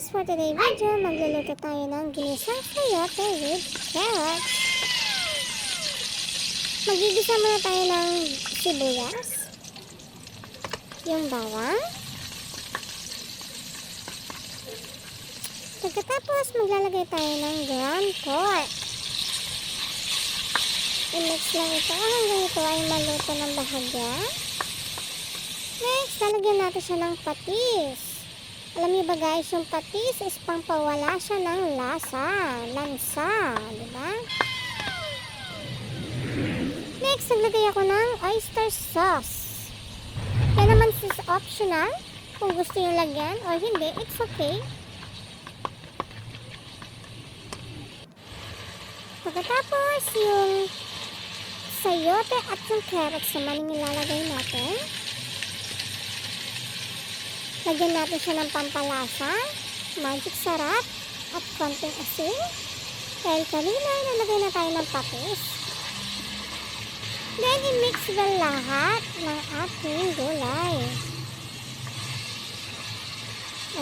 guys! For today video, magluluto tayo ng ginisang sayote with carrots. Magigisa muna tayo ng sibuyas, yung bawang. Pagkatapos, maglalagay tayo ng ground pork. I-mix lang ito hanggang ito ay maluto ng bahagya. Next, lalagyan natin siya ng patis. Alam niyo ba guys, yung patis is pampawala siya ng lansa, diba? Next, naglagay ako ng oyster sauce. Yan naman is optional. Kung gusto yung lagyan or hindi, it's okay. Pagkatapos, yung sayote at yung carrots naman yung ilalagay natin. Lagyan natin siya ng pampalasa, magic sarap, at konting asin. Dahil kanina, nalagay na tayo ng patis. Then, i-mix well lahat ng ating gulay.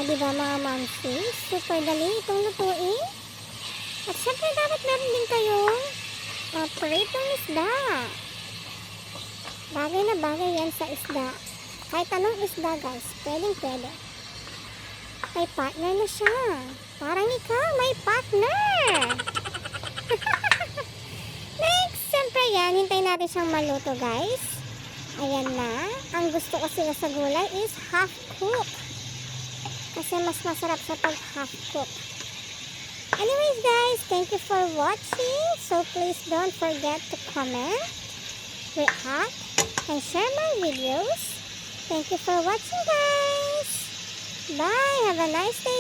Diba mga momsies? Super dali itong lutuin. At syempre, dapat meron din kayong pritong isda. Bagay na bagay yan sa isda. Kahit anong isda guys, pwede. May partner na siya. Parang ikaw, may partner. Next, siyempre yan, hintayin natin siyang maluto guys. Ayan na. Ang gusto ko sila sa gulay is half cook. Kasi mas masarap sa pag half cook. Anyways guys, thank you for watching. So please don't forget to comment, react, and share my videos. Thank you for watching guys. Bye. Have a nice day.